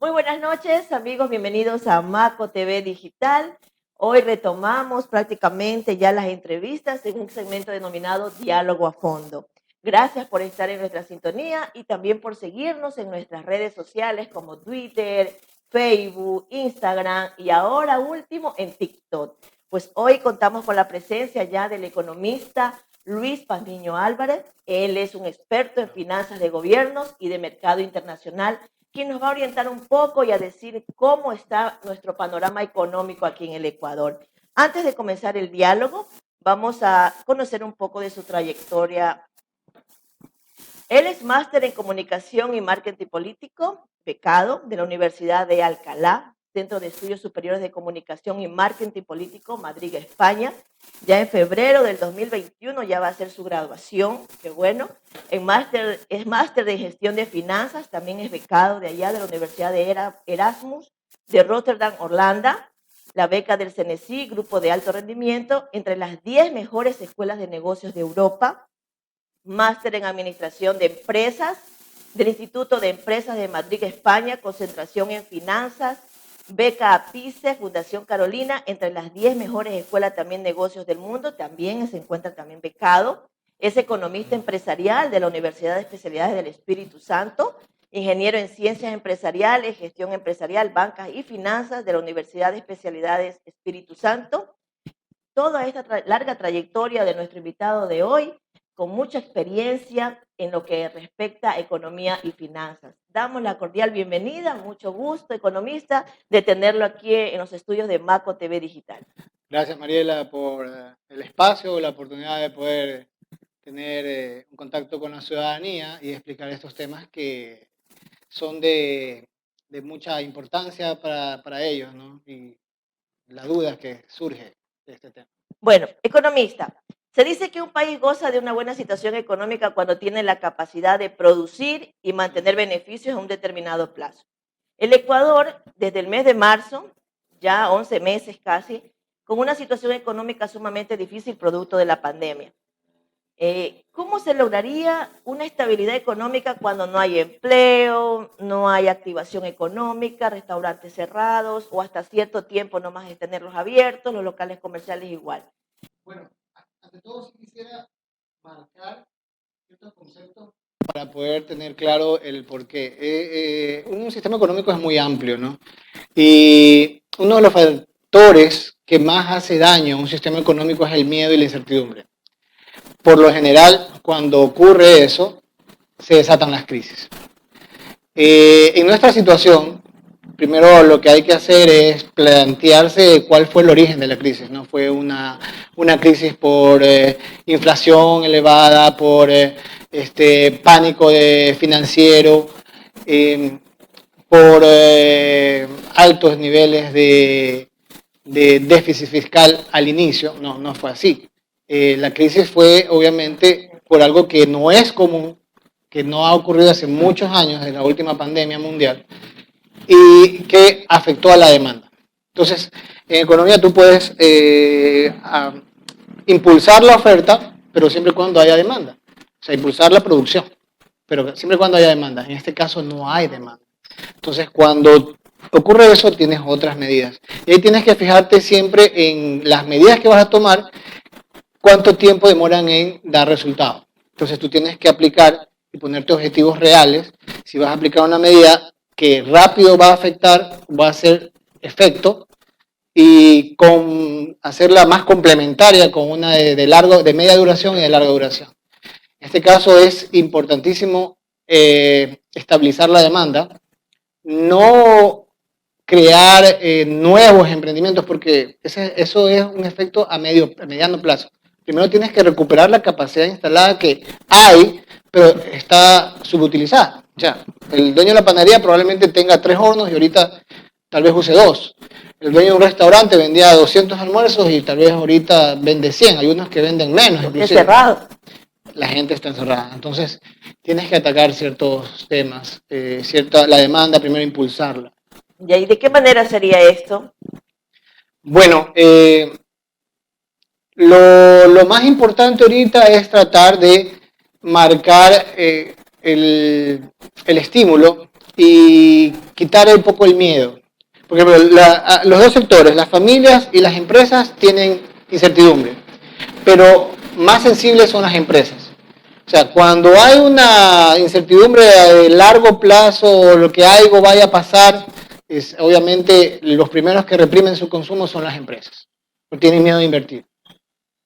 Muy buenas noches, amigos, bienvenidos a Maco TV Digital. Hoy retomamos prácticamente ya las entrevistas en un segmento denominado Diálogo a Fondo. Gracias por estar en nuestra sintonía y también por seguirnos en nuestras redes sociales como Twitter, Facebook, Instagram y ahora último en TikTok. Pues hoy contamos con la presencia ya del economista Luis Pazmiño Álvarez. Él es un experto en finanzas de gobiernos y de mercado internacional, quien nos va a orientar un poco y a decir cómo está nuestro panorama económico aquí en el Ecuador. Antes de comenzar el diálogo, vamos a conocer un poco de su trayectoria. Él es máster en comunicación y marketing político, becado de la Universidad de Alcalá, Centro de Estudios Superiores de Comunicación y Marketing Político, Madrid, España. Ya en febrero del 2021 ya va a hacer su graduación, qué bueno. Es máster de gestión de finanzas, también es becado de allá de la Universidad de Erasmus, de Rotterdam, Holanda. La beca del CNESI, Grupo de Alto Rendimiento, entre las 10 mejores escuelas de negocios de Europa. Máster en Administración de Empresas del Instituto de Empresas de Madrid, España, concentración en finanzas, beca APICE, Fundación Carolina, entre las 10 mejores escuelas también negocios del mundo, también se encuentra también becado. Es economista empresarial de la Universidad de Especialidades del Espíritu Santo, ingeniero en Ciencias Empresariales, Gestión Empresarial, Bancas y Finanzas de la Universidad de Especialidades Espíritu Santo. Toda esta larga trayectoria de nuestro invitado de hoy, con mucha experiencia en lo que respecta a economía y finanzas. Damos la cordial bienvenida, mucho gusto, economista, de tenerlo aquí en los estudios de Maco TV Digital. Gracias, Mariela, por el espacio, la oportunidad de poder tener un contacto con la ciudadanía y explicar estos temas que son de mucha importancia para ellos, ¿no? Y la duda que surge de este tema. Bueno, economista, se dice que un país goza de una buena situación económica cuando tiene la capacidad de producir y mantener beneficios a un determinado plazo. El Ecuador, desde el mes de marzo, ya 11 meses casi, con una situación económica sumamente difícil producto de la pandemia. ¿Cómo se lograría una estabilidad económica cuando no hay empleo, no hay activación económica, restaurantes cerrados o hasta cierto tiempo nomás es tenerlos abiertos, los locales comerciales igual? Bueno, ante todo sí quisiera marcar ciertos conceptos para poder tener claro el porqué. Un sistema económico es muy amplio, ¿no? Y uno de los factores que más hace daño a un sistema económico es el miedo y la incertidumbre. Por lo general, cuando ocurre eso, se desatan las crisis. En nuestra situación, primero lo que hay que hacer es plantearse cuál fue el origen de la crisis, ¿no? Fue una crisis por inflación elevada, por pánico financiero, por altos niveles de déficit fiscal al inicio. No fue así. La crisis fue obviamente por algo que no es común, que no ha ocurrido hace muchos años, desde la última pandemia mundial, y que afectó a la demanda. Entonces, en economía tú puedes impulsar la oferta, pero siempre y cuando haya demanda. O sea, impulsar la producción, pero siempre y cuando haya demanda. En este caso no hay demanda. Entonces, cuando ocurre eso, tienes otras medidas. Y ahí tienes que fijarte siempre en las medidas que vas a tomar, cuánto tiempo demoran en dar resultados. Entonces, tú tienes que aplicar y ponerte objetivos reales. Si vas a aplicar una medida que rápido va a afectar, va a hacer efecto, y con hacerla más complementaria con una de media duración y de larga duración. En este caso es importantísimo estabilizar la demanda, no crear nuevos emprendimientos, porque eso es un efecto a mediano plazo. Primero tienes que recuperar la capacidad instalada que hay, pero está subutilizada. O sea, el dueño de la panadería probablemente tenga 3 hornos y ahorita tal vez use 2. El dueño de un restaurante vendía 200 almuerzos y tal vez ahorita vende 100. Hay unos que venden menos. Porque es cerrado. La gente está encerrada. Entonces, tienes que atacar ciertos temas, la demanda, primero impulsarla. ¿Y de qué manera sería esto? Bueno, lo más importante ahorita es tratar de marcar el estímulo y quitar un poco el miedo. Porque los dos sectores, las familias y las empresas, tienen incertidumbre, pero más sensibles son las empresas. O sea, cuando hay una incertidumbre de largo plazo, lo que algo vaya a pasar, obviamente los primeros que reprimen su consumo son las empresas, porque tienen miedo de invertir.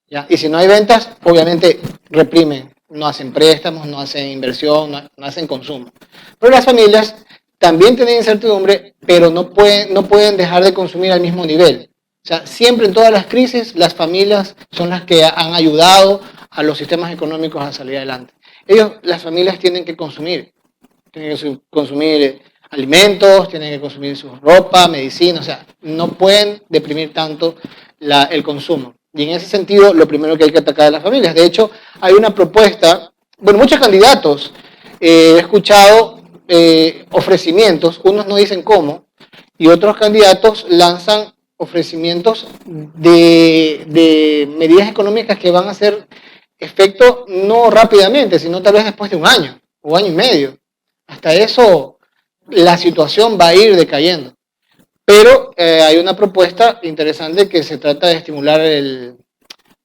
¿Ya? Y si no hay ventas, obviamente reprimen, no hacen préstamos, no hacen inversión, no hacen consumo. Pero las familias también tienen incertidumbre, pero no pueden dejar de consumir al mismo nivel. O sea, siempre en todas las crisis, las familias son las que han ayudado a los sistemas económicos a salir adelante. Las familias tienen que consumir alimentos, tienen que consumir su ropa, medicina, o sea, no pueden deprimir tanto el consumo. Y en ese sentido, lo primero que hay que atacar a las familias. De hecho, hay una propuesta, bueno, muchos candidatos, he escuchado ofrecimientos, unos no dicen cómo, y otros candidatos lanzan ofrecimientos de medidas económicas que van a hacer efecto no rápidamente, sino tal vez después de un año o año y medio. Hasta eso la situación va a ir decayendo. Pero hay una propuesta interesante que se trata de estimular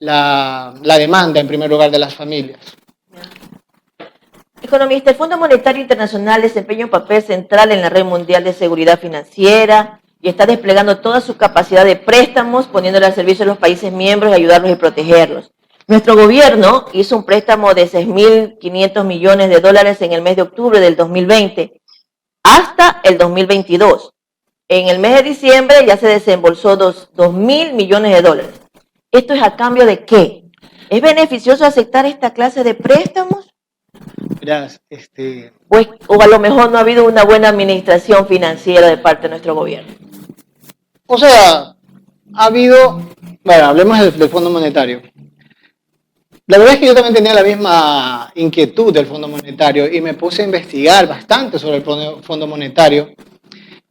la demanda, en primer lugar, de las familias. Economista, el Fondo Monetario Internacional desempeña un papel central en la red mundial de seguridad financiera y está desplegando toda su capacidad de préstamos, poniéndola al servicio de los países miembros y ayudarlos y protegerlos. Nuestro gobierno hizo un préstamo de 6.500 millones de dólares en el mes de octubre del 2020 hasta el 2022. En el mes de diciembre ya se desembolsó 2.000 millones de dólares. ¿Esto es a cambio de qué? ¿Es beneficioso aceptar esta clase de préstamos? Verás, O a lo mejor no ha habido una buena administración financiera de parte de nuestro gobierno. O sea, ha habido, bueno, hablemos del Fondo Monetario. La verdad es que yo también tenía la misma inquietud del Fondo Monetario y me puse a investigar bastante sobre el Fondo Monetario.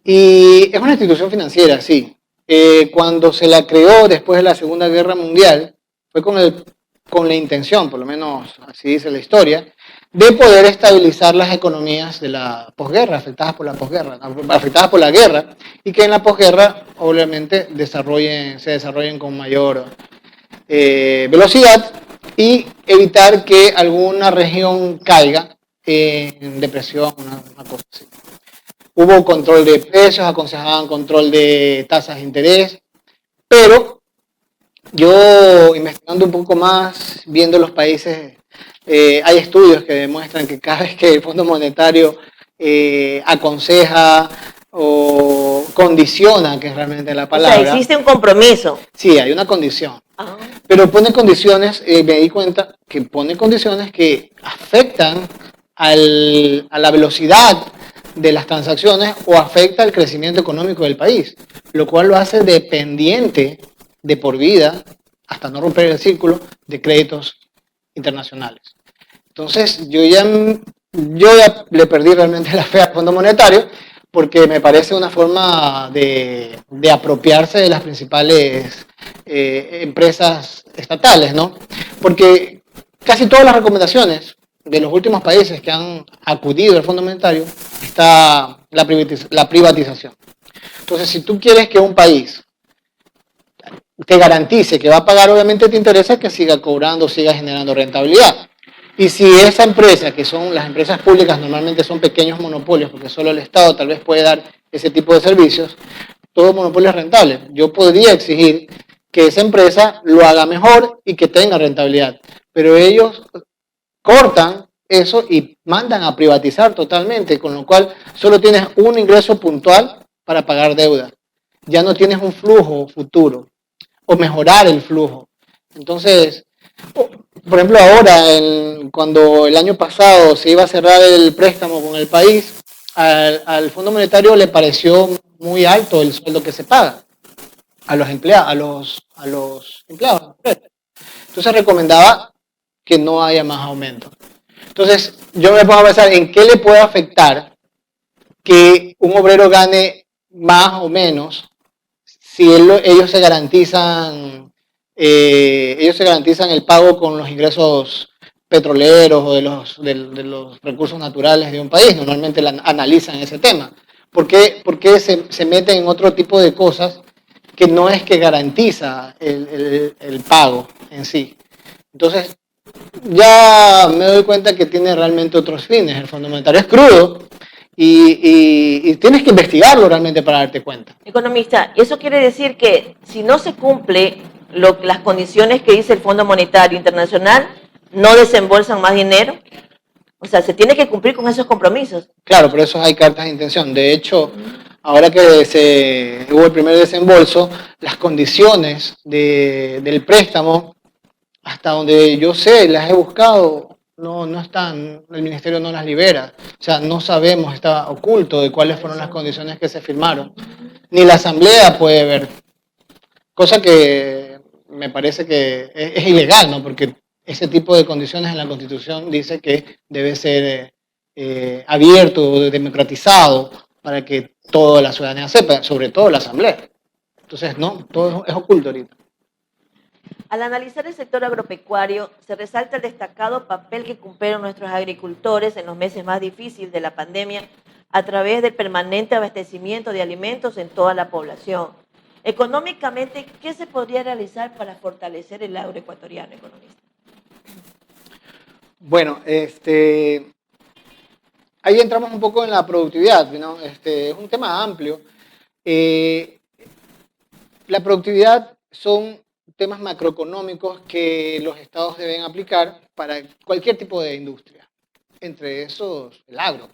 Y es una institución financiera, sí. Cuando se la creó después de la Segunda Guerra Mundial, fue con la intención, por lo menos así dice la historia, de poder estabilizar las economías de la posguerra, afectadas por la guerra, y que en la posguerra obviamente se desarrollen con mayor velocidad y evitar que alguna región caiga en depresión, una cosa así. Hubo control de precios, aconsejaban control de tasas de interés, pero yo investigando un poco más, viendo los países, hay estudios que demuestran que cada vez que el Fondo Monetario aconseja o condiciona, que es realmente la palabra. O sea, existe un compromiso. Sí, hay una condición. Pero pone condiciones, me di cuenta que pone condiciones que afectan a la velocidad de las transacciones o afecta el crecimiento económico del país, lo cual lo hace dependiente de por vida, hasta no romper el círculo, de créditos internacionales. Entonces, yo ya le perdí realmente la fe al Fondo Monetario porque me parece una forma de apropiarse de las principales empresas estatales, ¿no? Porque casi todas las recomendaciones de los últimos países que han acudido al Fondo Monetario está la privatización. Entonces, si tú quieres que un país te garantice que va a pagar, obviamente te interesa que siga cobrando, siga generando rentabilidad. Y si esa empresa, que son las empresas públicas, normalmente son pequeños monopolios, porque solo el Estado tal vez puede dar ese tipo de servicios, todo monopolio es rentable. Yo podría exigir que esa empresa lo haga mejor y que tenga rentabilidad, pero ellos cortan eso y mandan a privatizar totalmente, con lo cual solo tienes un ingreso puntual para pagar deuda. Ya no tienes un flujo futuro o mejorar el flujo. Entonces, por ejemplo, ahora, cuando el año pasado se iba a cerrar el préstamo con el país, al Fondo Monetario le pareció muy alto el sueldo que se paga a los empleados. Entonces recomendaba que no haya más aumento. Entonces, yo me pongo a pensar en qué le puede afectar que un obrero gane más o menos si ellos se garantizan el pago con los ingresos petroleros o de los recursos naturales de un país. Normalmente analizan ese tema. ¿Por qué se meten en otro tipo de cosas que no es que garantiza el pago en sí? Entonces, ya me doy cuenta que tiene realmente otros fines. El Fondo Monetario es crudo y tienes que investigarlo realmente para darte cuenta. Economista, eso quiere decir que si no se cumple las condiciones que dice el Fondo Monetario Internacional, no desembolsan más dinero. O sea, se tiene que cumplir con esos compromisos. Claro, por eso hay cartas de intención. De hecho, ahora que hubo el primer desembolso, las condiciones del préstamo, hasta donde yo sé, las he buscado, no están, el ministerio no las libera. O sea, no sabemos, está oculto de cuáles fueron las condiciones que se firmaron. Ni la asamblea puede ver. Cosa que me parece que es ilegal, ¿no? Porque ese tipo de condiciones en la Constitución dice que debe ser abierto, democratizado, para que toda la ciudadanía sepa, sobre todo la asamblea. Entonces, no, todo es oculto ahorita. Al analizar el sector agropecuario, se resalta el destacado papel que cumplieron nuestros agricultores en los meses más difíciles de la pandemia a través del permanente abastecimiento de alimentos en toda la población. Económicamente, ¿qué se podría realizar para fortalecer el agroecuatoriano, economista? Bueno, ahí entramos un poco en la productividad, ¿no? Es un tema amplio. La productividad son temas macroeconómicos que los estados deben aplicar para cualquier tipo de industria, entre esos el agro.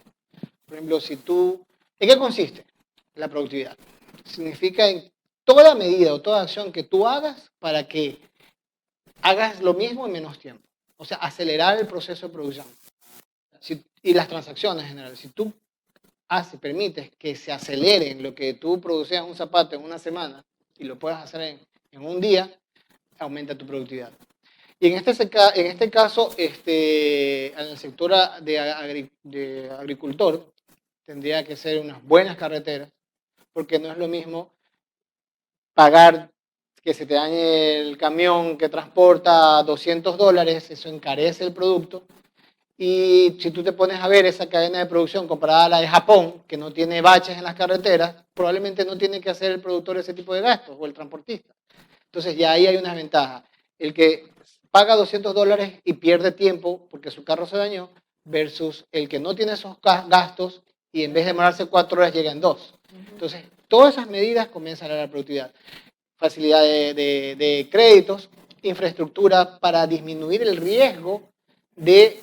Por ejemplo, ¿en qué consiste la productividad? Significa en toda medida o toda acción que tú hagas para que hagas lo mismo en menos tiempo. O sea, acelerar el proceso de producción. Y las transacciones en general. Si tú permites que se aceleren lo que tú producías un zapato en una semana y lo puedas hacer en un día, aumenta tu productividad. Y en este caso, en el sector de agricultor, tendría que ser unas buenas carreteras, porque no es lo mismo pagar que se te dañe el camión que transporta $200, eso encarece el producto. Y si tú te pones a ver esa cadena de producción comparada a la de Japón, que no tiene baches en las carreteras, probablemente no tiene que hacer el productor ese tipo de gastos o el transportista. Entonces ya ahí hay una ventaja. El que paga $200 y pierde tiempo porque su carro se dañó, versus el que no tiene esos gastos y en vez de demorarse 4 horas llega en 2. Entonces, todas esas medidas comienzan a la productividad. Facilidad de créditos, infraestructura para disminuir el riesgo del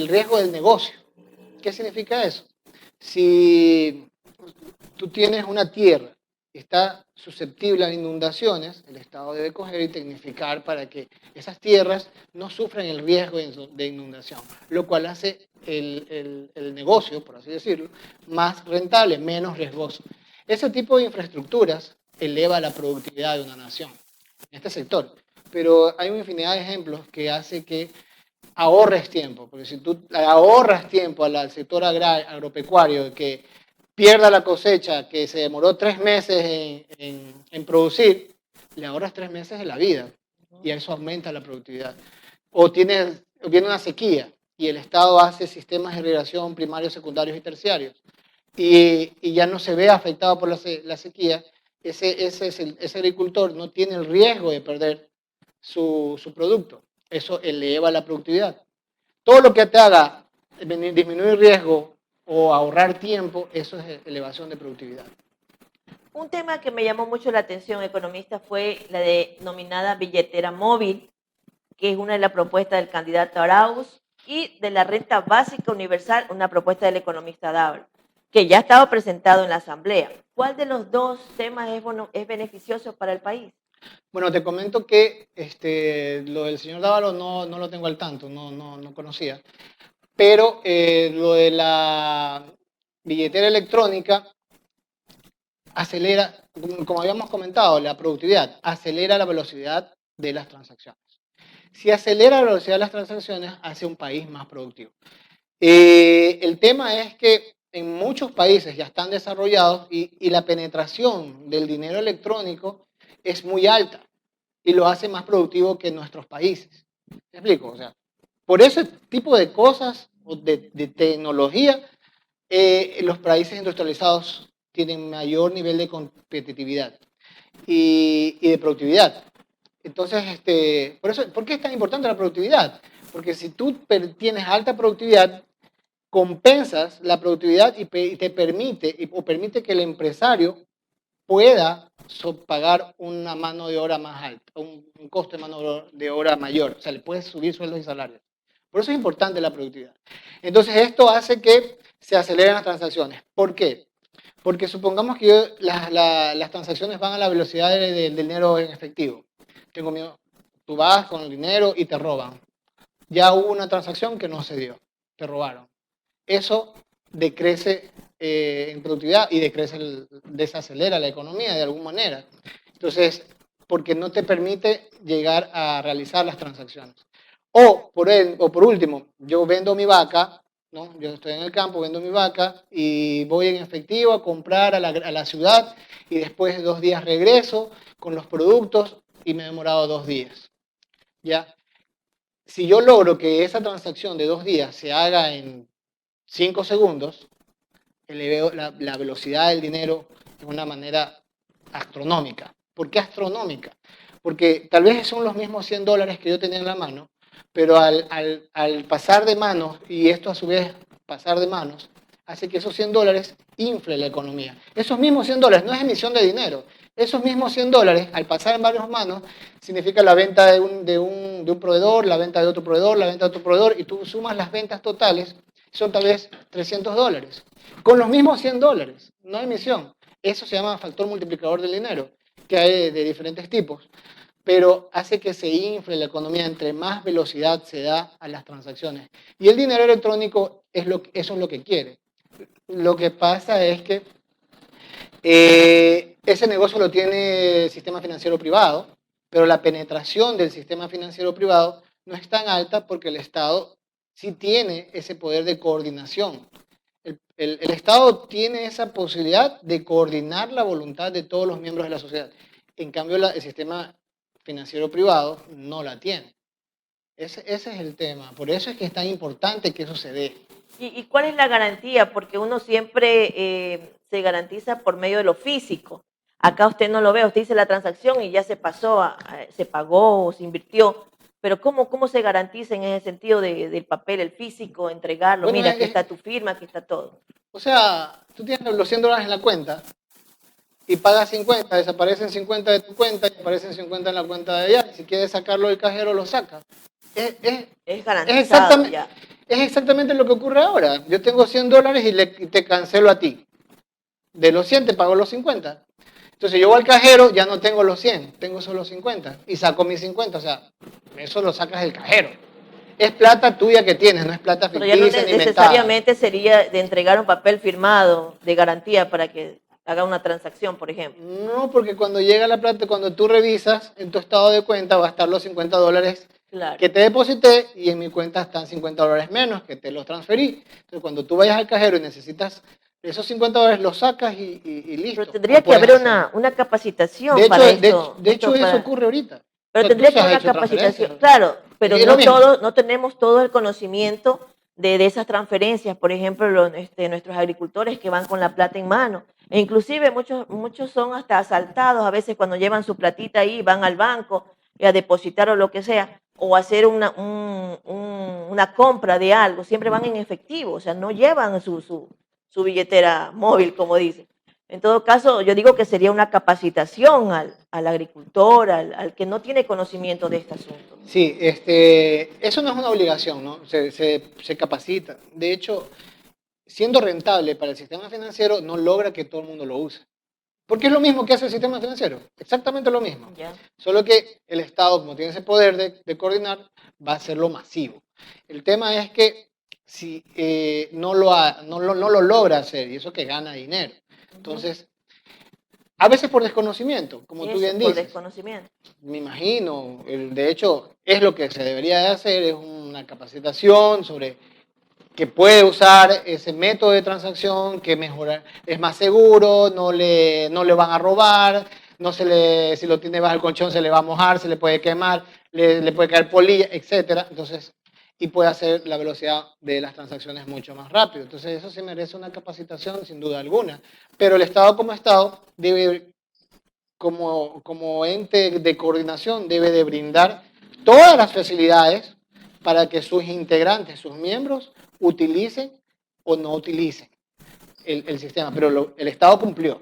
riesgo del negocio. ¿Qué significa eso? Si tú tienes una tierra que está susceptible a inundaciones, el Estado debe coger y tecnificar para que esas tierras no sufran el riesgo de inundación, lo cual hace el negocio, por así decirlo, más rentable, menos riesgoso. Ese tipo de infraestructuras eleva la productividad de una nación en este sector, pero hay una infinidad de ejemplos que hace que ahorres tiempo, porque si tú ahorras tiempo al sector agropecuario que pierda la cosecha que se demoró 3 meses en producir, le ahorras 3 meses de la vida y eso aumenta la productividad. O viene una sequía y el Estado hace sistemas de irrigación primarios, secundarios y terciarios y ya no se ve afectado por la sequía, ese agricultor no tiene el riesgo de perder su producto. Eso eleva la productividad. Todo lo que te haga disminuir riesgo o ahorrar tiempo, eso es elevación de productividad. Un tema que me llamó mucho la atención, economista, fue la denominada billetera móvil, que es una de las propuestas del candidato Arauz, y de la renta básica universal, una propuesta del economista Dávalo, que ya estaba presentado en la Asamblea. ¿Cuál de los dos temas es beneficioso para el país? Bueno, te comento que lo del señor Dávalo no lo tengo al tanto, no conocía. Pero lo de la billetera electrónica acelera, como habíamos comentado, la productividad, acelera la velocidad de las transacciones. Si acelera la velocidad de las transacciones, hace un país más productivo. El tema es que en muchos países ya están desarrollados y la penetración del dinero electrónico es muy alta y lo hace más productivo que en nuestros países. ¿Me explico? O sea, por ese tipo de cosas o de tecnología, los países industrializados tienen mayor nivel de competitividad y de productividad. Entonces, ¿por qué es tan importante la productividad? Porque si tú tienes alta productividad, compensas la productividad y te permite, o permite que el empresario pueda pagar una mano de obra más alta, un costo de mano de obra mayor. O sea, le puedes subir sueldos y salarios. Por eso es importante la productividad. Entonces, esto hace que se aceleren las transacciones. ¿Por qué? Porque supongamos que las transacciones van a la velocidad del dinero en efectivo. Tengo miedo. Tú vas con el dinero y te roban. Ya hubo una transacción que no se dio. Te robaron. Eso decrece en productividad y desacelera la economía de alguna manera. Entonces, porque no te permite llegar a realizar las transacciones. O por último, yo vendo mi vaca, ¿no? Yo estoy en el campo, vendo mi vaca y voy en efectivo a comprar a la ciudad y después de 2 días regreso con los productos y me he demorado 2 días. ¿Ya? Si yo logro que esa transacción de 2 días se haga en 5 segundos, eleveo la velocidad del dinero de una manera astronómica. ¿Por qué astronómica? Porque tal vez son los mismos $100 que yo tenía en la mano, pero al pasar de manos, y esto a su vez pasar de manos, hace que esos $100 infle la economía. Esos mismos $100 no es emisión de dinero. Esos mismos $100, al pasar en varias manos, significa la venta de un proveedor, la venta de otro proveedor, la venta de otro proveedor, y tú sumas las ventas totales, son tal vez $300. Con los mismos $100, no hay emisión. Eso se llama factor multiplicador del dinero, que hay de diferentes tipos, pero hace que se infle la economía entre más velocidad se da a las transacciones. Y el dinero electrónico eso es lo que quiere. Lo que pasa es que ese negocio lo tiene el sistema financiero privado, pero la penetración del sistema financiero privado no es tan alta porque el Estado sí tiene ese poder de coordinación. El Estado tiene esa posibilidad de coordinar la voluntad de todos los miembros de la sociedad. En cambio, el sistema financiero privado no la tiene. Ese es el tema. Por eso es que es tan importante que eso se dé. ¿Y cuál es la garantía? Porque uno siempre se garantiza por medio de lo físico. Acá usted no lo ve, usted dice la transacción y ya se pasó, se pagó o se invirtió. Pero ¿cómo se garantiza en ese sentido del papel, el físico, entregarlo? Bueno, Mira, aquí está tu firma, aquí está todo. o sea, tú tienes los $100 en la cuenta y pagas 50, desaparecen 50 de tu cuenta y aparecen 50 en la cuenta de allá. Si quieres sacarlo del cajero, lo sacas. Es garantizado ya. Es exactamente lo que ocurre ahora. Yo tengo $100 y te cancelo a ti. De los 100 te pago los 50. Entonces yo voy al cajero, ya no tengo los 100, tengo solo 50 y saco mis 50. O sea, eso lo sacas del cajero. Es plata tuya que tienes, no es plata ficticia Pero ya no ni inventada. necesariamente sería de entregar un papel firmado de garantía para que haga una transacción, por ejemplo. No, porque cuando llega la plata, cuando tú revisas en tu estado de cuenta, va a estar los $50 Claro. que te deposité y en mi cuenta están $50 menos que te los transferí. Entonces, cuando tú vayas al cajero y necesitas esos $50, los sacas y listo. Pero tendría que haber una capacitación para esto. De hecho, eso ocurre ahorita. Pero O sea, tendría que tú haber has una hecho capacitación, transferencias. claro, pero Es lo mismo. no tenemos todo el conocimiento de esas transferencias. Por ejemplo, nuestros agricultores que van con la plata en mano. E inclusive muchos son hasta asaltados a veces cuando llevan su platita ahí, van al banco a depositar o lo que sea, o hacer una compra de algo. Siempre van en efectivo, o sea, no llevan su billetera móvil, como dicen. En todo caso, yo digo que sería una capacitación al agricultor, al que no tiene conocimiento de este asunto. Sí, eso no es una obligación, ¿no? Se capacita. De hecho, siendo rentable para el sistema financiero, no logra que todo el mundo lo use. Porque es lo mismo que hace el sistema financiero, exactamente lo mismo. ¿Ya? Solo que el Estado, como tiene ese poder de coordinar, va a hacerlo masivo. El tema es que si no lo logra hacer, y eso que gana dinero. Entonces, a veces por desconocimiento, como tú bien Por dices. desconocimiento. Me imagino, de hecho, es lo que se debería de hacer, es una capacitación sobre que puede usar ese método de transacción, que es más seguro, no le van a robar, si lo tiene bajo el colchón se le va a mojar, se le puede quemar, le puede caer polilla, etc. Entonces, y puede hacer la velocidad de las transacciones mucho más rápido. Entonces eso se merece una capacitación sin duda alguna. Pero el Estado como Estado debe, como ente de coordinación, debe de brindar todas las facilidades para que sus integrantes, sus miembros, utilicen o no utilicen el sistema. Pero el Estado cumplió.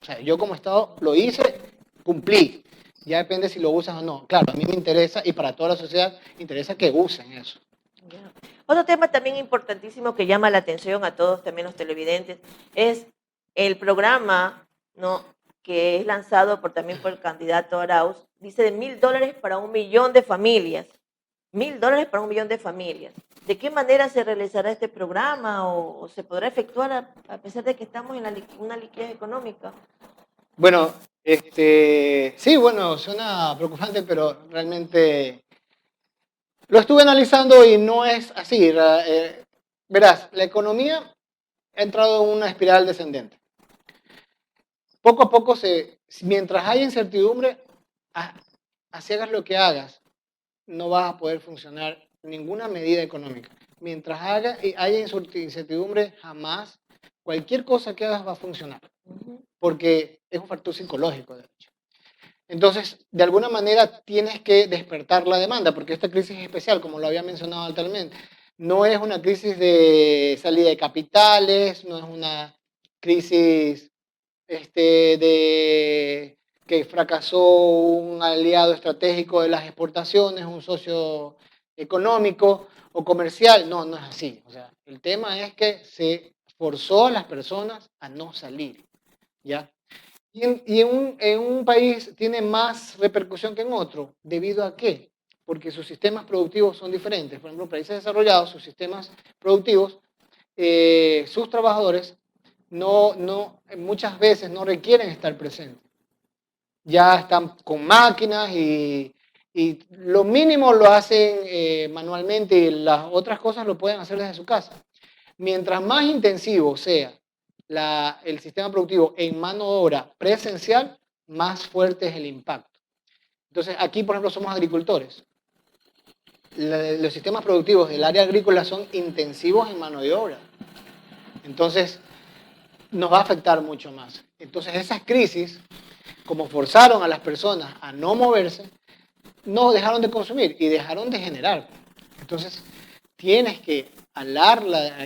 O sea, yo como Estado lo hice, cumplí. Ya depende si lo usas o no. Claro, a mí me interesa y para toda la sociedad interesa que usen eso. Ya. Otro tema también importantísimo que llama la atención a todos, también los televidentes, es el programa, ¿no?, que es lanzado también por el candidato Arauz, dice de $1.000 para 1 millón de familias. $1.000 para 1 millón de familias. ¿De qué manera se realizará este programa o se podrá efectuar a pesar de que estamos en una liquidez económica? Bueno, sí, bueno, suena preocupante, pero realmente lo estuve analizando y no es así. Verás, la economía ha entrado en una espiral descendente. Poco a poco, mientras haya incertidumbre, así hagas lo que hagas, no vas a poder funcionar ninguna medida económica. Mientras haya incertidumbre, jamás cualquier cosa que hagas va a funcionar, porque es un factor psicológico, de hecho. Entonces, de alguna manera tienes que despertar la demanda, porque esta crisis es especial, como lo había mencionado anteriormente. No es una crisis de salida de capitales, no es una crisis de que fracasó un aliado estratégico de las exportaciones, un socio económico o comercial. No, no es así. O sea, el tema es que se forzó a las personas a no salir, ¿ya? Y en un país tiene más repercusión que en otro. ¿Debido a qué? Porque sus sistemas productivos son diferentes. Por ejemplo, países desarrollados, sus sistemas productivos, sus trabajadores muchas veces no requieren estar presentes. Ya están con máquinas y lo mínimo lo hacen manualmente y las otras cosas lo pueden hacer desde su casa. Mientras más intensivo sea el sistema productivo en mano de obra presencial, más fuerte es el impacto. Entonces, aquí, por ejemplo, somos agricultores. Los sistemas productivos del área agrícola son intensivos en mano de obra. Entonces, nos va a afectar mucho más. Entonces, esas crisis, como forzaron a las personas a no moverse, no dejaron de consumir y dejaron de generar. Entonces, tienes que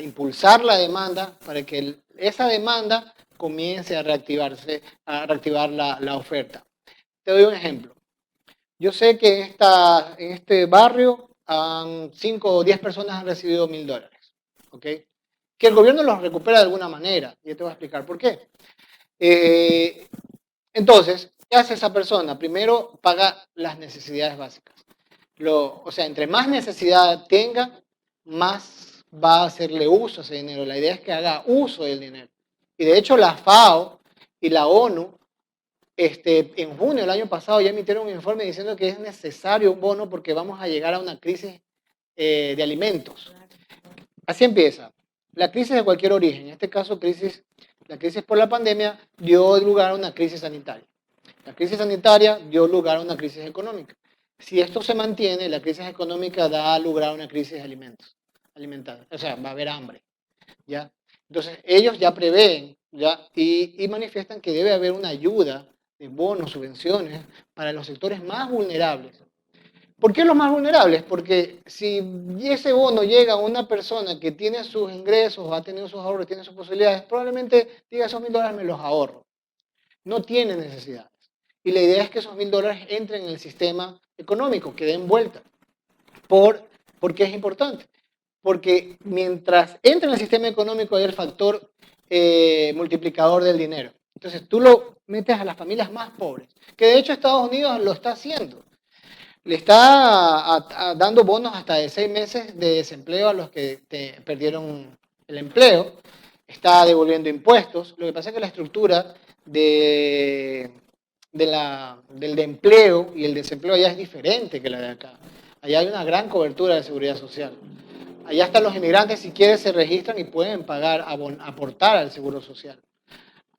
impulsar la demanda para que esa demanda comience a reactivarse, a reactivar la oferta. Te doy un ejemplo. Yo sé que en este barrio 5 o 10 personas han recibido $1.000, ¿ok? Que el gobierno los recupera de alguna manera. Y yo te voy a explicar por qué. Entonces, ¿qué hace esa persona? Primero, paga las necesidades básicas. O sea, entre más necesidad tenga, más va a hacerle uso a ese dinero. La idea es que haga uso del dinero. Y de hecho, la FAO y la ONU, en junio del año pasado, ya emitieron un informe diciendo que es necesario un bono porque vamos a llegar a una crisis de alimentos. Así empieza. La crisis de cualquier origen, en este caso la crisis por la pandemia, dio lugar a una crisis sanitaria. La crisis sanitaria dio lugar a una crisis económica. Si esto se mantiene, la crisis económica da lugar a una crisis de alimentos, alimentaria. O sea, va a haber hambre, ¿ya? Entonces, ellos ya prevén, ¿ya? Y manifiestan que debe haber una ayuda de bonos, subvenciones, para los sectores más vulnerables. ¿Por qué los más vulnerables? Porque si ese bono llega a una persona que tiene sus ingresos, ha tenido sus ahorros, tiene sus posibilidades, probablemente diga esos $1.000 me los ahorro. No tiene necesidades. Y la idea es que esos $1.000 entren en el sistema económico, que den vuelta. ¿Por qué es importante? Porque mientras entra en el sistema económico hay el factor multiplicador del dinero. Entonces tú lo metes a las familias más pobres, que de hecho Estados Unidos lo está haciendo. Le está dando bonos hasta de 6 meses de desempleo a los que perdieron el empleo. Está devolviendo impuestos. Lo que pasa es que la estructura del empleo y el desempleo allá es diferente que la de acá. Allá hay una gran cobertura de seguridad social. Allá están los inmigrantes, si quieren, se registran y pueden pagar, aportar al seguro social.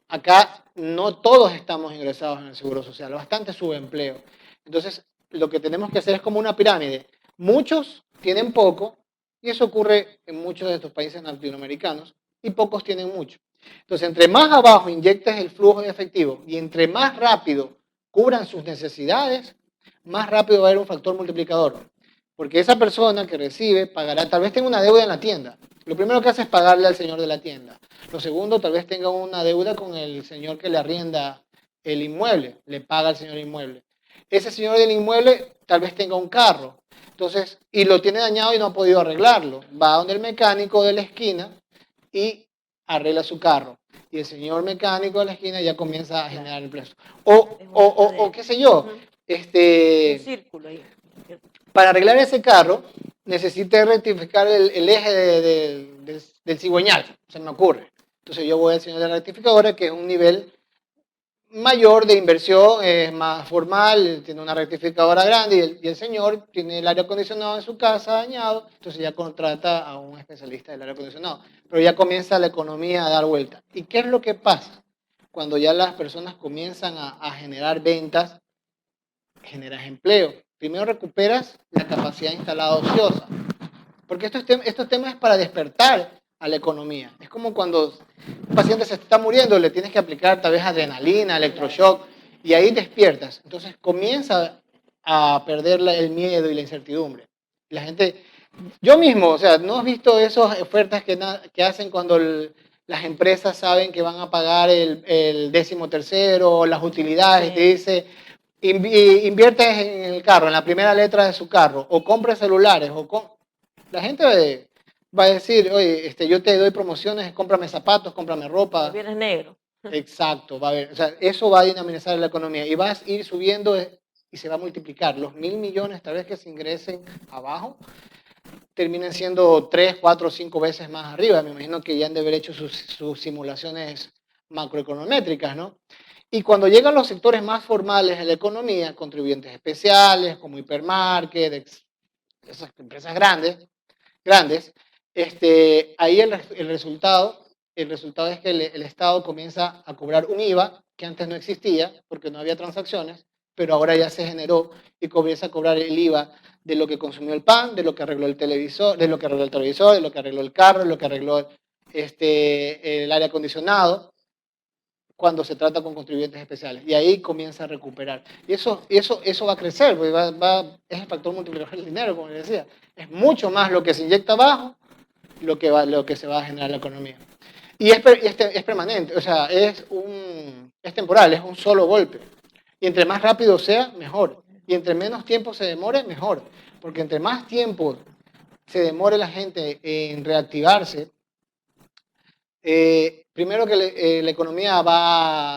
Acá no todos estamos ingresados en el seguro social, bastante subempleo. Entonces, lo que tenemos que hacer es como una pirámide. Muchos tienen poco Y eso ocurre en muchos de estos países latinoamericanos y pocos tienen mucho. Entonces, entre más abajo inyectes el flujo de efectivo y entre más rápido cubran sus necesidades, más rápido va a haber un factor multiplicador. Porque esa persona que recibe pagará, tal vez tenga una deuda en la tienda. Lo primero que hace es pagarle al señor de la tienda. Lo segundo, tal vez tenga una deuda con el señor que le arrienda el inmueble, le paga al señor inmueble. Ese señor del inmueble tal vez tenga un carro, entonces, y lo tiene dañado y no ha podido arreglarlo. Va donde el mecánico de la esquina y arregla su carro. Y el señor mecánico de la esquina ya comienza a generar el precio. O qué sé yo, Un círculo ahí. para arreglar ese carro necesité rectificar el eje del cigüeñal, se me ocurre. Entonces yo voy al señor de la rectificadora, que es un nivel mayor de inversión, es más formal, tiene una rectificadora grande y el señor tiene el aire acondicionado en su casa dañado, entonces ya contrata a un especialista del aire acondicionado. Pero ya comienza la economía a dar vuelta. ¿Y qué es lo que pasa? Cuando ya las personas comienzan a generar ventas, generas empleo. Primero recuperas la capacidad instalada ociosa. Porque estos temas es para despertar a la economía. Es como cuando un paciente se está muriendo, le tienes que aplicar tal vez adrenalina, electroshock, y ahí despiertas. Entonces comienza a perder el miedo y la incertidumbre. La gente, yo mismo, o sea, ¿no has visto esas ofertas que hacen cuando las empresas saben que van a pagar el 13º, las utilidades, Sí. y te dice, inviertes en el carro, en la primera letra de su carro, o compra celulares, la gente va a decir, oye, yo te doy promociones, cómprame zapatos, cómprame ropa. El viernes negro. Exacto, va a haber, o sea, eso va a dinamizar la economía y vas a ir subiendo y se va a multiplicar. Los 1.000 millones tal vez que se ingresen abajo terminen siendo 3, 4, 5 veces más arriba. Me imagino que ya han de haber hecho sus simulaciones macroeconométricas, ¿no? Y cuando llegan los sectores más formales de la economía, contribuyentes especiales como hipermarket, esas empresas grandes, ahí el resultado es que el Estado comienza a cobrar un IVA que antes no existía porque no había transacciones, pero ahora ya se generó y comienza a cobrar el IVA de lo que consumió el pan, de lo que arregló el televisor, de lo que arregló el televisor, de lo que arregló el carro, de lo que arregló el aire acondicionado, cuando se trata con contribuyentes especiales. Y ahí comienza a recuperar. Y eso va a crecer, porque es el factor multiplicador del dinero, como les decía. Es mucho más lo que se inyecta abajo, lo que se va a generar en la economía. Y es permanente, o sea, es temporal, es un solo golpe. Y entre más rápido sea, mejor. Y entre menos tiempo se demore, mejor. Porque entre más tiempo se demore la gente en reactivarse, primero que la economía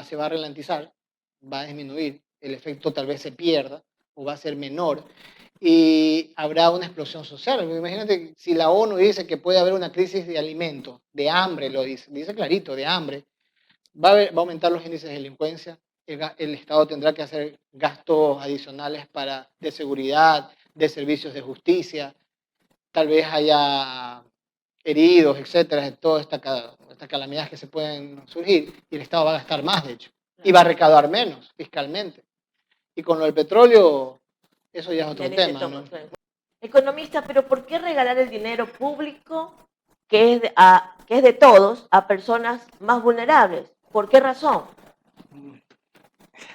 se va a ralentizar, va a disminuir, el efecto tal vez se pierda o va a ser menor y habrá una explosión social. Imagínate si la ONU dice que puede haber una crisis de alimentos, de hambre, lo dice clarito, de hambre, va a aumentar los índices de delincuencia, el Estado tendrá que hacer gastos adicionales de seguridad, de servicios de justicia, tal vez haya heridos, etcétera, de todas estas calamidades que se pueden surgir, y el Estado va a gastar más, de hecho, y va a recaudar menos fiscalmente. Y con lo del petróleo, eso ya es otro tema, ¿no? Economista, pero ¿por qué regalar el dinero público, que es de todos, a personas más vulnerables? ¿Por qué razón?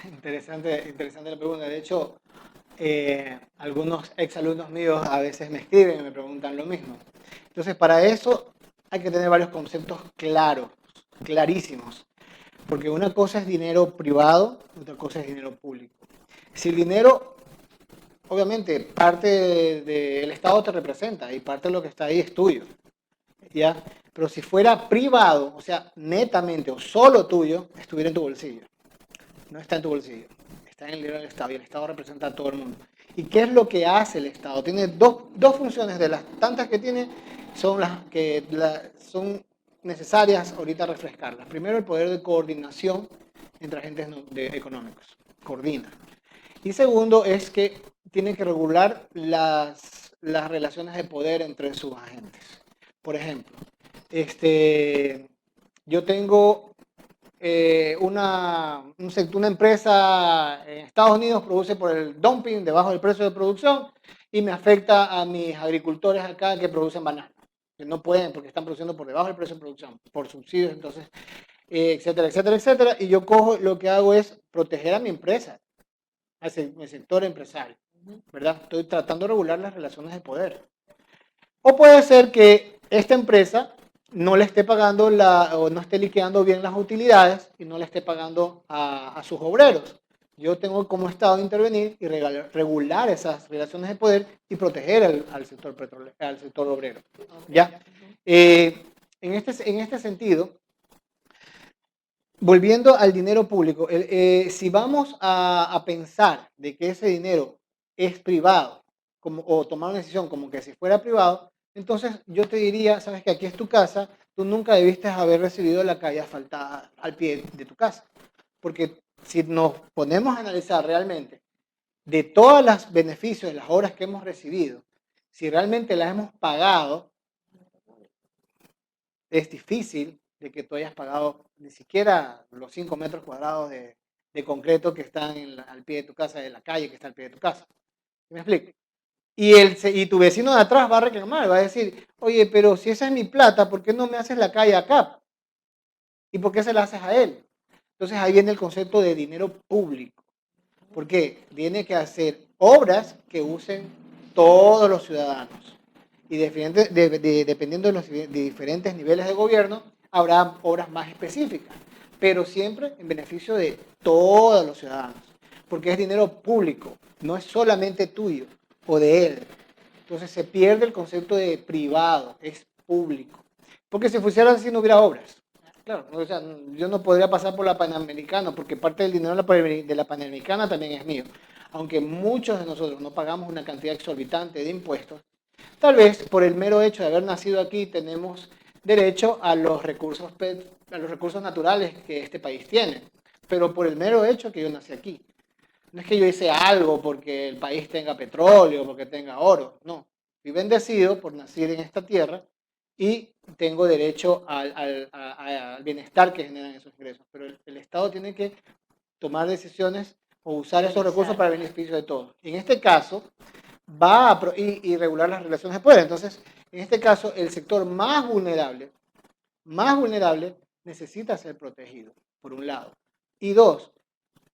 Interesante la pregunta. De hecho, algunos exalumnos míos a veces me escriben y me preguntan lo mismo. Entonces, para eso hay que tener varios conceptos claros, clarísimos. Porque una cosa es dinero privado, otra cosa es dinero público. Si el dinero, obviamente, parte del Estado te representa y parte de lo que está ahí es tuyo, ¿ya? Pero si fuera privado, o sea, netamente o solo tuyo, estuviera en tu bolsillo. No está en tu bolsillo, está en el dinero del Estado y el Estado representa a todo el mundo. ¿Y qué es lo que hace el Estado? Tiene dos funciones de las tantas que tiene, son las que son necesarias ahorita refrescarlas. Primero, el poder de coordinación entre agentes económicos, coordina. Y segundo, es que tiene que regular las relaciones de poder entre sus agentes. Por ejemplo, yo tengo una empresa en Estados Unidos produce por el dumping debajo del precio de producción y me afecta a mis agricultores acá que producen bananas, que no pueden porque están produciendo por debajo del precio de producción, por subsidios, entonces, etcétera, etcétera, etcétera. Y yo cojo, lo que hago es proteger a mi empresa, mi sector empresario, ¿verdad? Estoy tratando de regular las relaciones de poder. O puede ser que esta empresa no le esté pagando o no esté liquidando bien las utilidades y no le esté pagando a sus obreros. Yo tengo como Estado intervenir y regular esas relaciones de poder y proteger al sector petrolero, al sector obrero. ¿Ya? En este sentido, volviendo al dinero público, si vamos a pensar de que ese dinero es privado o tomar una decisión como que si fuera privado, entonces yo te diría, sabes que aquí es tu casa, tú nunca debiste haber recibido la calle asfaltada al pie de tu casa. Porque si nos ponemos a analizar realmente de todos los beneficios de las obras que hemos recibido, si realmente las hemos pagado, es difícil de que tú hayas pagado ni siquiera los 5 metros cuadrados de concreto que están al pie de tu casa, de la calle que está al pie de tu casa. ¿Me explico? Y tu vecino de atrás va a reclamar, va a decir, oye, pero si esa es mi plata, ¿por qué no me haces la calle acá? ¿Y por qué se la haces a él? Entonces ahí viene el concepto de dinero público. Porque tiene que hacer obras que usen todos los ciudadanos. Y dependiendo de los diferentes niveles de gobierno, habrá obras más específicas, pero siempre en beneficio de todos los ciudadanos. Porque es dinero público, no es solamente tuyo o de él. Entonces se pierde el concepto de privado, es público. Porque si fuera así no hubiera obras. Claro, o sea, yo no podría pasar por la Panamericana porque parte del dinero de la Panamericana también es mío. Aunque muchos de nosotros no pagamos una cantidad exorbitante de impuestos, tal vez por el mero hecho de haber nacido aquí tenemos derecho a los recursos naturales que este país tiene. Pero por el mero hecho que yo nací aquí. No es que yo hice algo porque el país tenga petróleo, porque tenga oro, no. Fui bendecido por nacer en esta tierra y tengo derecho al bienestar que generan esos ingresos. Pero el Estado tiene que tomar decisiones o usar esos recursos para el beneficio de todos. En este caso, y regular las relaciones de poder. Entonces, en este caso, el sector más vulnerable, necesita ser protegido, por un lado. Y dos,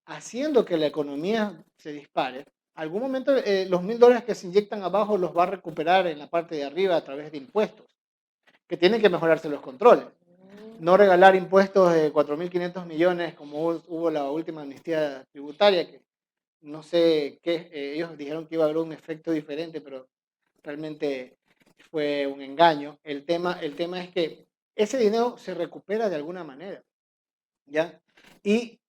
haciendo que la economía se dispare, algún momento los $1.000 que se inyectan abajo los va a recuperar en la parte de arriba a través de impuestos, que tienen que mejorarse los controles. No regalar impuestos de 4.500 millones como hubo la última amnistía tributaria, que no sé qué, ellos dijeron que iba a haber un efecto diferente, pero realmente fue un engaño. El tema es que ese dinero se recupera de alguna manera, ¿ya? Y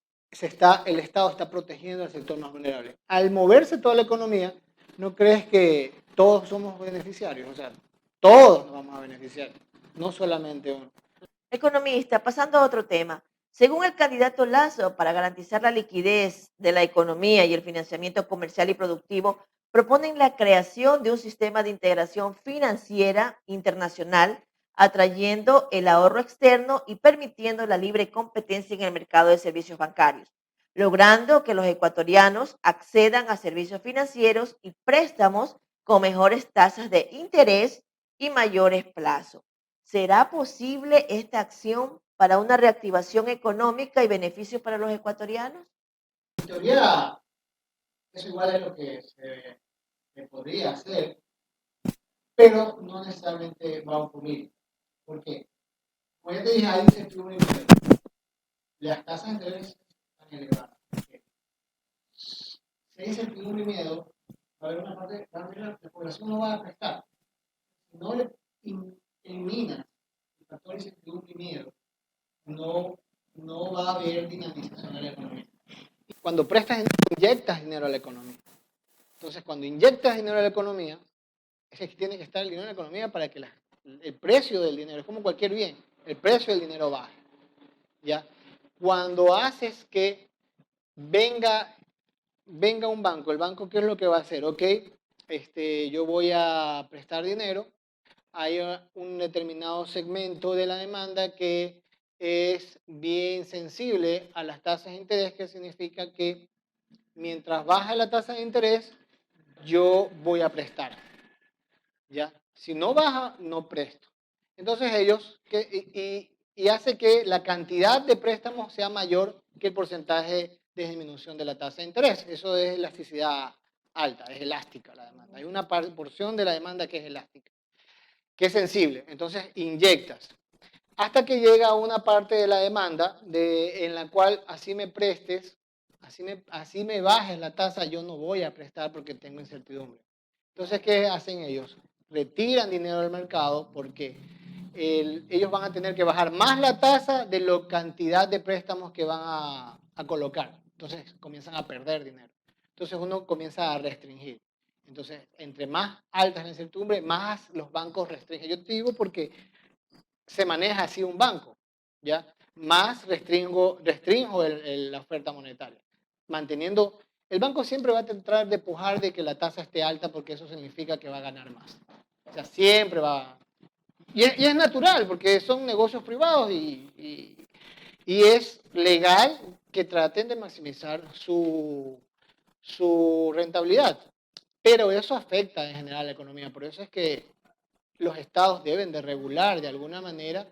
el Estado está protegiendo al sector más vulnerable. Al moverse toda la economía, ¿no crees que todos somos beneficiarios? O sea, todos nos vamos a beneficiar, no solamente uno. Economista, pasando a otro tema. Según el candidato Lazo, para garantizar la liquidez de la economía y el financiamiento comercial y productivo, proponen la creación de un sistema de integración financiera internacional, atrayendo el ahorro externo y permitiendo la libre competencia en el mercado de servicios bancarios, logrando que los ecuatorianos accedan a servicios financieros y préstamos con mejores tasas de interés y mayores plazos. ¿Será posible esta acción para una reactivación económica y beneficios para los ecuatorianos? En teoría, eso igual es lo que se podría hacer, pero no necesariamente va a ocurrir. ¿Por qué? Como ya te dije, hay incertidumbre y miedo. Las tasas de interés están elevadas. Si hay incertidumbre y miedo, va a haber una parte, la población no va a prestar. Si no le elimina el factor de incertidumbre y miedo, no, no va a haber dinamización de la economía. Cuando prestas, inyectas dinero a la economía. Entonces, cuando inyectas dinero a la economía, es que tiene que estar el dinero en la economía para que el precio del dinero, es como cualquier bien, el precio del dinero baje. ¿Ya? Cuando haces que venga un banco, el banco, ¿qué es lo que va a hacer? Ok, yo voy a prestar dinero, hay un determinado segmento de la demanda que es bien sensible a las tasas de interés, que significa que mientras baja la tasa de interés, yo voy a prestar, ¿ya? Si no baja, no presto. Entonces ellos, y hace que la cantidad de préstamos sea mayor que el porcentaje de disminución de la tasa de interés. Eso es elasticidad alta, es elástica la demanda. Hay una porción de la demanda que es elástica, que es sensible. Entonces inyectas hasta que llega a una parte de la demanda en la cual así me prestes, así me bajes la tasa, yo no voy a prestar porque tengo incertidumbre. Entonces, ¿qué hacen ellos? Retiran dinero del mercado porque ellos van a tener que bajar más la tasa de la cantidad de préstamos que van a colocar. Entonces, comienzan a perder dinero. Entonces, uno comienza a restringir. Entonces, entre más alta es la incertidumbre, más los bancos restringen. Yo te digo porque se maneja así un banco, ¿ya? Más restringo la oferta monetaria. Manteniendo, el banco siempre va a tratar de pujar de que la tasa esté alta porque eso significa que va a ganar más. O sea, siempre va. Y es natural porque son negocios privados y es legal que traten de maximizar su rentabilidad. Pero eso afecta en general a la economía. Por eso es que los estados deben de regular de alguna manera,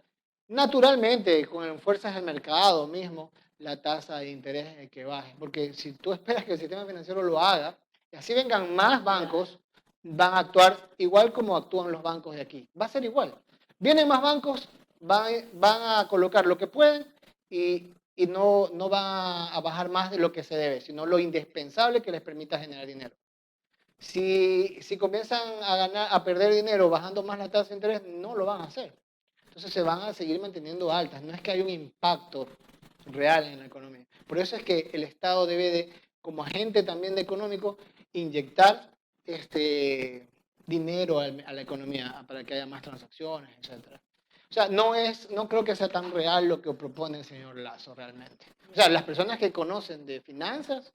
naturalmente, con fuerzas del mercado mismo, la tasa de interés que baje. Porque si tú esperas que el sistema financiero lo haga, y así vengan más bancos, van a actuar igual como actúan los bancos de aquí. Va a ser igual. Vienen más bancos, van a colocar lo que pueden y no van a bajar más de lo que se debe, sino lo indispensable que les permita generar dinero. Si comienzan a perder dinero bajando más la tasa de interés, no lo van a hacer. Entonces se van a seguir manteniendo altas. No es que haya un impacto real en la economía. Por eso es que el Estado debe de, como agente también de económico, inyectar dinero a la economía para que haya más transacciones, etc. O sea, no creo que sea tan real lo que propone el señor Lazo realmente. O sea, las personas que conocen de finanzas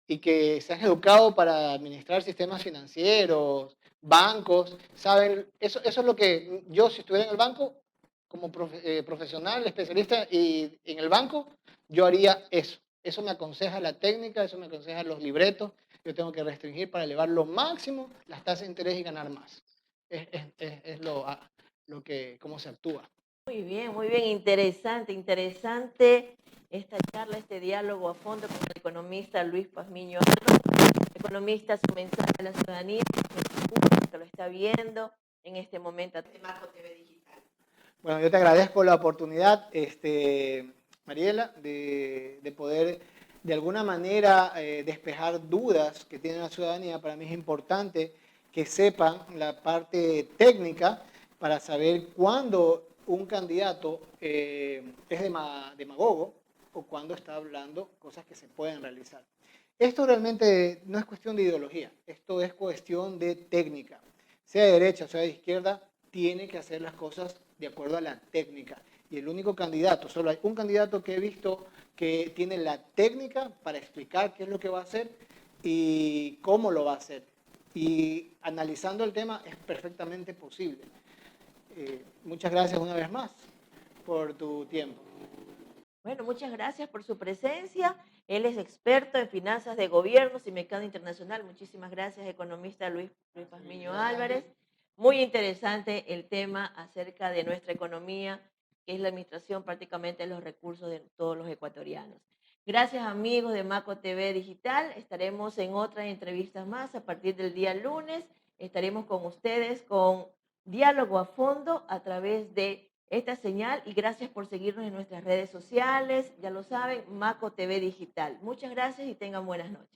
y que se han educado para administrar sistemas financieros, bancos, saben, eso es lo que yo si estuviera en el banco, como profesional, especialista y en el banco, yo haría eso. Eso me aconseja la técnica, eso me aconseja los libretos, yo tengo que restringir para elevar lo máximo las tasas de interés y ganar más. Es lo que, cómo se actúa. Muy bien, interesante, interesante esta charla, este diálogo a fondo con el economista Luis Pazmiño Álvarez, economista, su mensaje a la ciudadanía, que lo está viendo en este momento de Marco TV Digital. Bueno, yo te agradezco la oportunidad, Mariela, de poder de alguna manera despejar dudas que tiene la ciudadanía. Para mí es importante que sepan la parte técnica para saber cuándo un candidato es demagogo o cuándo está hablando cosas que se pueden realizar. Esto realmente no es cuestión de ideología, esto es cuestión de técnica. Sea de derecha o sea de izquierda, tiene que hacer las cosas de acuerdo a la técnica. Y el único candidato, solo hay un candidato que he visto que tiene la técnica para explicar qué es lo que va a hacer y cómo lo va a hacer. Y analizando el tema es perfectamente posible. Muchas gracias una vez más por tu tiempo. Bueno, muchas gracias por su presencia. Él es experto en finanzas de gobiernos y mercado internacional. Muchísimas gracias, economista Luis Pazmiño Álvarez. Muy interesante el tema acerca de nuestra economía, que es la administración prácticamente de los recursos de todos los ecuatorianos. Gracias, amigos de Maco TV Digital. Estaremos en otras entrevistas más a partir del día lunes. Estaremos con ustedes con diálogo a fondo a través de esta señal y gracias por seguirnos en nuestras redes sociales. Ya lo saben, Maco TV Digital. Muchas gracias y tengan buenas noches.